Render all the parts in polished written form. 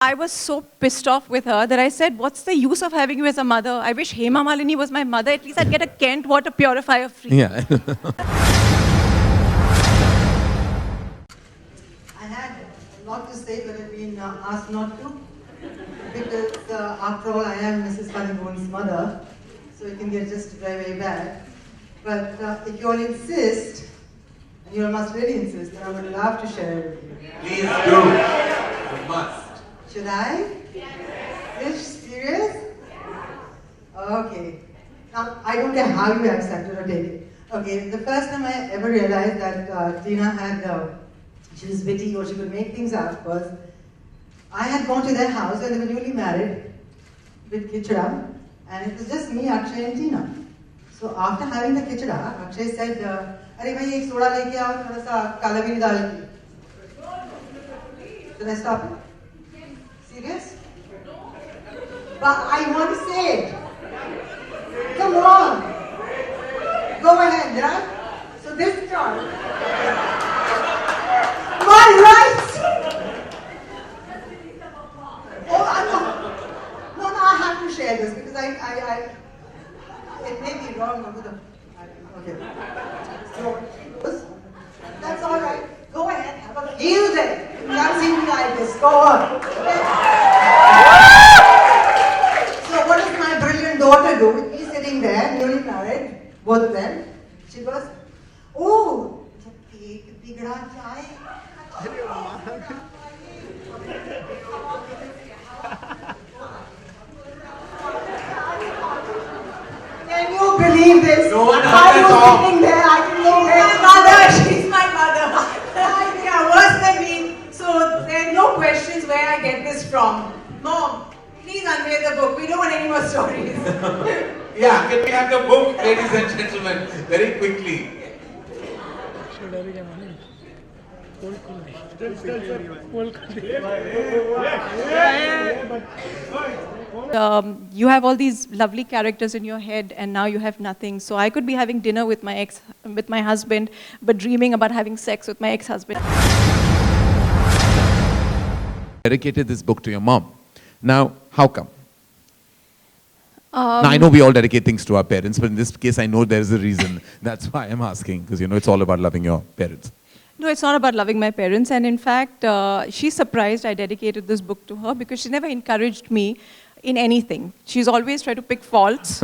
I was so pissed off with her that I said, what's the use of having you as a mother? I wish Hema Malini was my mother. At least I'd get a Kent water purifier free. Yeah. I had a lot to say, but I've been asked not to. Because after all, I am Mrs. Panigon's mother. So it can get just very, very bad. But if you all insist, and you all must really insist, then I would love to share it with you. Please do. You must. Should I? Yes. Are you serious? Okay. Now, I don't care how you accept it or take it. Okay, the first time I ever realized that Tina had, she was witty or she could make things up was, I had gone to their house when they were newly married with Kichada, and it was just me, Akshay and Tina. So after having the Kichada, Akshay said, "Arey bhai, ek soda leke aao, thoda sa kala bhi dal ke." Should I stop it? Serious? But I want to say it. Come on. Go ahead, right? So this child. My rights! Oh, no, I have to share this because it may be wrong. Okay. So, that's all right. Go ahead, have a field day. That seems like this. Go on. So what does my brilliant daughter do with me sitting there, newly married, both of them? She goes, "Oh, cake bigda chai." Can you believe this? No one heard I that was song. sitting there, I can know She's my mother. Yeah, worse than me. So there are no questions where I get this from. Mom, please unveil the book. We don't want any more stories. Yeah, can we have the book, ladies and gentlemen, very quickly? You have all these lovely characters in your head, and now you have nothing. So I could be having dinner with my husband, but dreaming about having sex with my ex-husband. Dedicated this book to your mom. Now, how come? Um, Now, I know we all dedicate things to our parents, but in this case, I know there's a reason. That's why I'm asking, because it's all about loving your parents. No, it's not about loving my parents. And in fact, she's surprised I dedicated this book to her because she never encouraged me in anything. She's always tried to pick faults.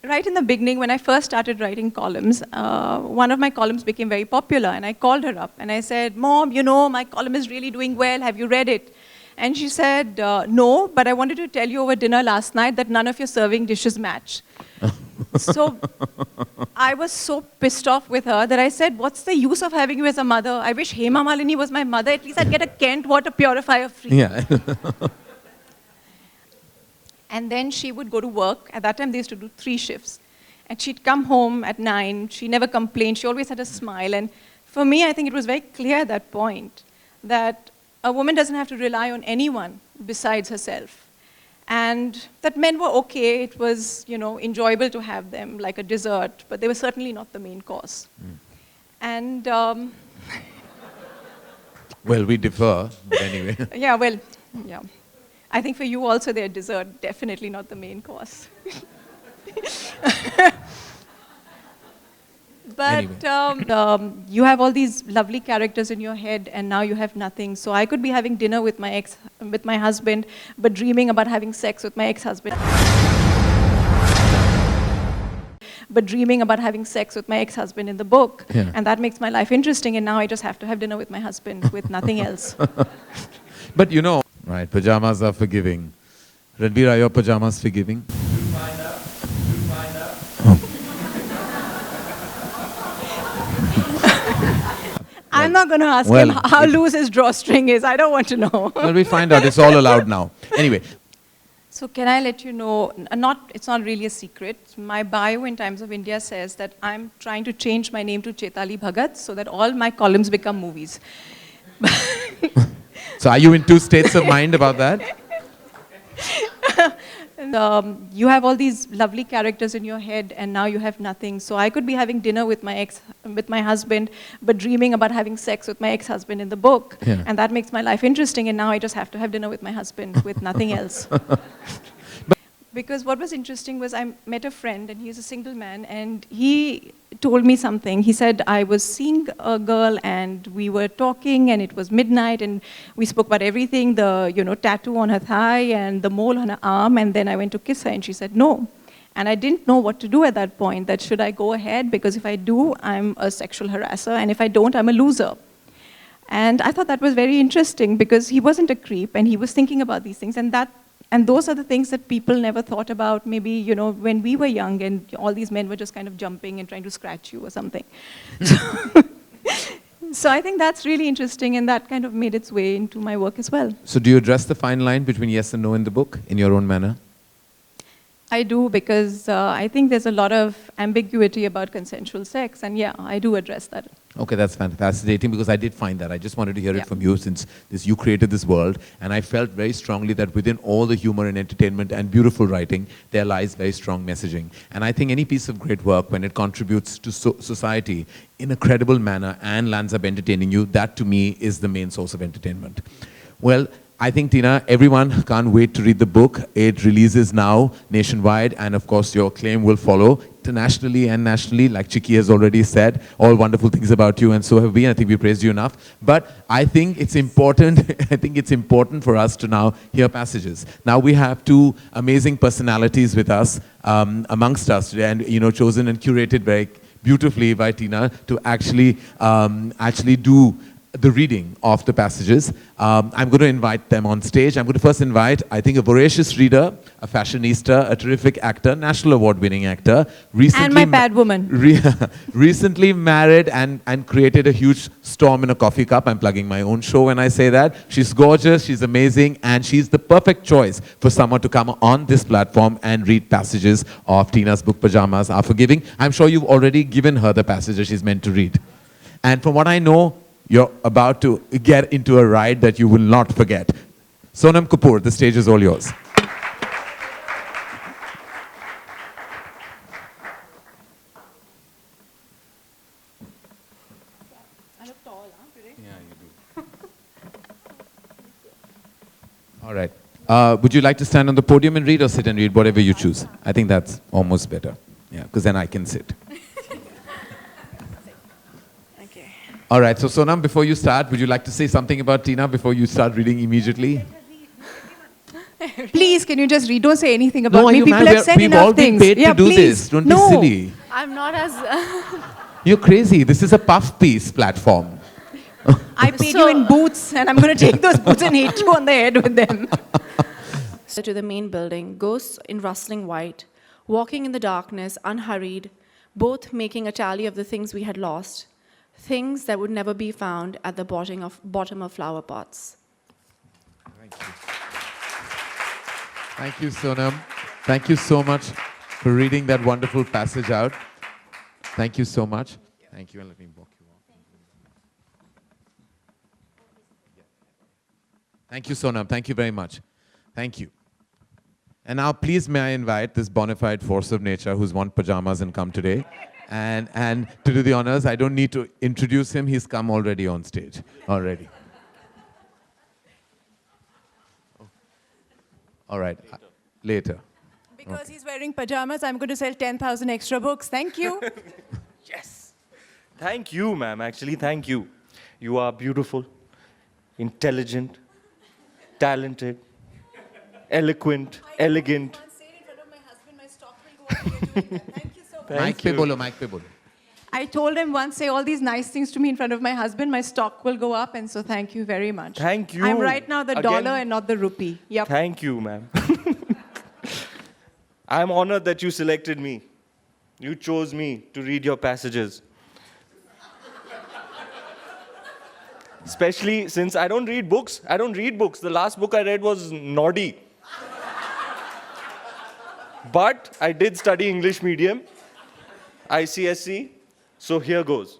Right in the beginning, when I first started writing columns, one of my columns became very popular, and I called her up and I said, "Mom, my column is really doing well. Have you read it?" And she said, "No, but I wanted to tell you over dinner last night that none of your serving dishes match." So I was so pissed off with her that I said, what's the use of having you as a mother? I wish Hema Malini was my mother. At least I'd get a Kent water purifier free. Yeah. And then she would go to work. At that time, they used to do 3 shifts. And she'd come home at 9. She never complained. She always had a smile. And for me, I think it was very clear at that point that a woman doesn't have to rely on anyone besides herself. And that men were okay. It was, enjoyable to have them, like a dessert. But they were certainly not the main course. And, Well, we differ, but anyway. yeah. I think for you also, they're dessert, definitely not the main course. But you have all these lovely characters in your head, and now you have nothing. So I could be having dinner with my husband, but dreaming about having sex with my ex-husband. But dreaming about having sex with my ex-husband in the book. Yeah. And that makes my life interesting, and now I just have to have dinner with my husband with nothing else. But right, pajamas are forgiving. Ranveer, are your pajamas forgiving? I'm not going to ask well, him how loose his drawstring is. I don't want to know. Well, we find out. It's all allowed now. Anyway. So can I let you know, it's not really a secret. My bio in Times of India says that I'm trying to change my name to Chaitali Bhagat so that all my columns become movies. So are you in 2 states of mind about that? you have all these lovely characters in your head, and now you have nothing. So I could be having dinner with my husband, but dreaming about having sex with my ex-husband in the book, Yeah. and that makes my life interesting. And now I just have to have dinner with my husband with nothing else. Because what was interesting was I met a friend, and he's a single man, and he told me something. He said, I was seeing a girl, and we were talking, and it was midnight, and we spoke about everything, the tattoo on her thigh and the mole on her arm, and then I went to kiss her, and she said no. And I didn't know what to do at that point, that should I go ahead, because if I do, I'm a sexual harasser, and if I don't, I'm a loser. And I thought that was very interesting, because he wasn't a creep, and he was thinking about these things, and those are the things that people never thought about, maybe, when we were young and all these men were just kind of jumping and trying to scratch you or something. So I think that's really interesting, and that kind of made its way into my work as well. So do you address the fine line between yes and no in the book in your own manner? I do, because I think there's a lot of ambiguity about consensual sex, and yeah, I do address that. Okay, that's fascinating, because I did find that. I just wanted to hear Yeah. it from you, since you created this world, and I felt very strongly that within all the humor and entertainment and beautiful writing, there lies very strong messaging. And I think any piece of great work, when it contributes to society in a credible manner and lands up entertaining you, that to me is the main source of entertainment. Well, I think, Tina, everyone can't wait to read the book. It releases now nationwide, and of course your claim will follow internationally and nationally, like Chiki has already said. All wonderful things about you, and so have we. I think we praised you enough. But I think it's important, I think it's important for us to now hear passages. Now we have two amazing personalities with us, amongst us today, and chosen and curated very beautifully by Tina to actually do the reading of the passages. I'm going to invite them on stage. I'm going to first invite, I think, a voracious reader, a fashionista, a terrific actor, national award-winning actor, recently And my bad woman. recently married and created a huge storm in a coffee cup. I'm plugging my own show when I say that. She's gorgeous, she's amazing, and she's the perfect choice for someone to come on this platform and read passages of Tina's book, Pajamas Are Forgiving. I'm sure you've already given her the passages she's meant to read. And from what I know, you're about to get into a ride that you will not forget. Sonam Kapoor, the stage is all yours. I look tall, huh, today? Yeah, you do. All right. Would you like to stand on the podium and read, or sit and read, whatever you choose? I think that's almost better. Yeah, because then I can sit. Okay. All right, so Sonam, before you start, would you like to say something about Tina before you start reading immediately? Please, can you just read? Don't say anything about me. you, People man, have said we've enough all been things. paid Yeah, to do please. this. Don't No. be silly. I'm not as... You're crazy. This is a puff piece platform. I paid you in boots, and I'm going to take those boots and hit you on the head with them. to the main building, ghosts in rustling white, walking in the darkness, unhurried, both making a tally of the things we had lost, things that would never be found at the bottom of flower pots. Thank you. Thank you, Sonam. Thank you so much for reading that wonderful passage out. Thank you so much. Thank you, and let me walk you off. Thank you, Sonam. Thank you very much. Thank you. And now, please, may I invite this bona fide force of nature who's worn pajamas and come today. And to do the honors, I don't need to introduce him. He's come already on stage. Already. All right. Later. Because he's wearing pajamas, I'm going to sell 10,000 extra books. Thank you. Yes. Thank you, ma'am. Actually, thank you. You are beautiful, intelligent, talented, eloquent, elegant. Mic pe bolo, mic pe bolo. I told him once, say all these nice things to me in front of my husband, my stock will go up, and so thank you very much. Thank you. I'm right now the Again, dollar and not the rupee. Yep. Thank you, ma'am. I'm honored that you selected me. You chose me to read your passages. Especially since I don't read books. I don't read books. The last book I read was Noddy. But I did study English medium, ICSE, so here goes.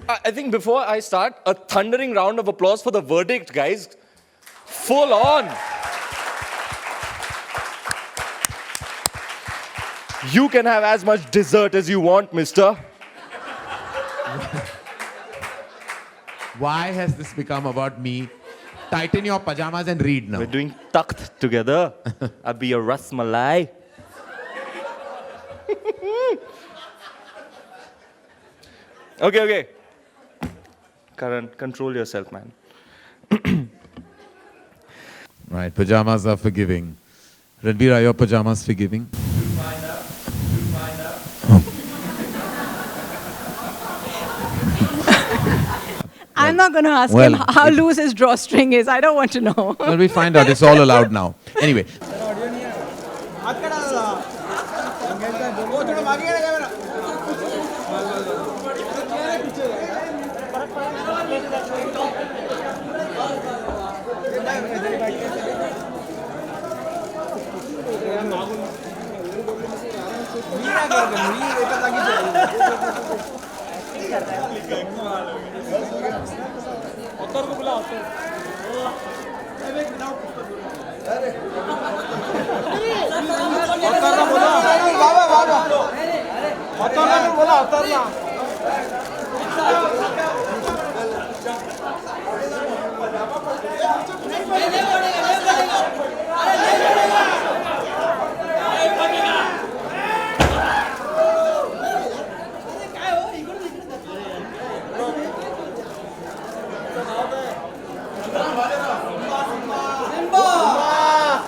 I think before I start, a thundering round of applause for the verdict, guys. Full on. You can have as much dessert as you want, mister. Why has this become about me? Tighten your pajamas and read now. We're doing takht together. I'll be your rasmalai. Okay. Karan, control yourself, man. Right, pajamas are forgiving. Ranbir, are your pajamas forgiving? I'm not going to ask well, him how loose his drawstring is. I don't want to know. Well, we find out. It's all allowed now. Anyway.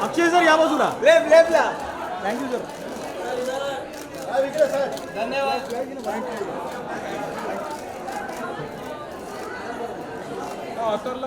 Akshay sir या बाजूला लेफ्टला thank you sir sir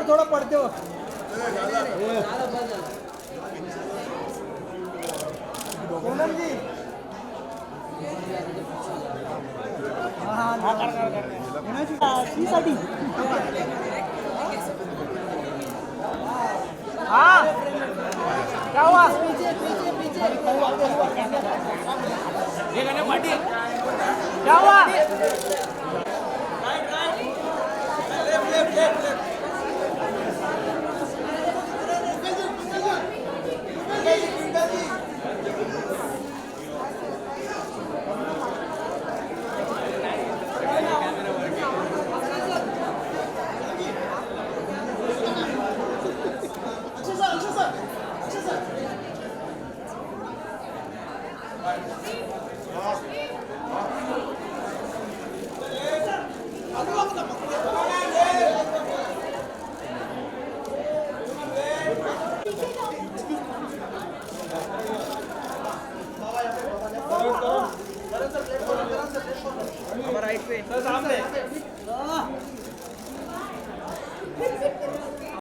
थोड़ा पढ़ते हो पूनम जी हाँ क्या हुआ क्या हुआ राइट पे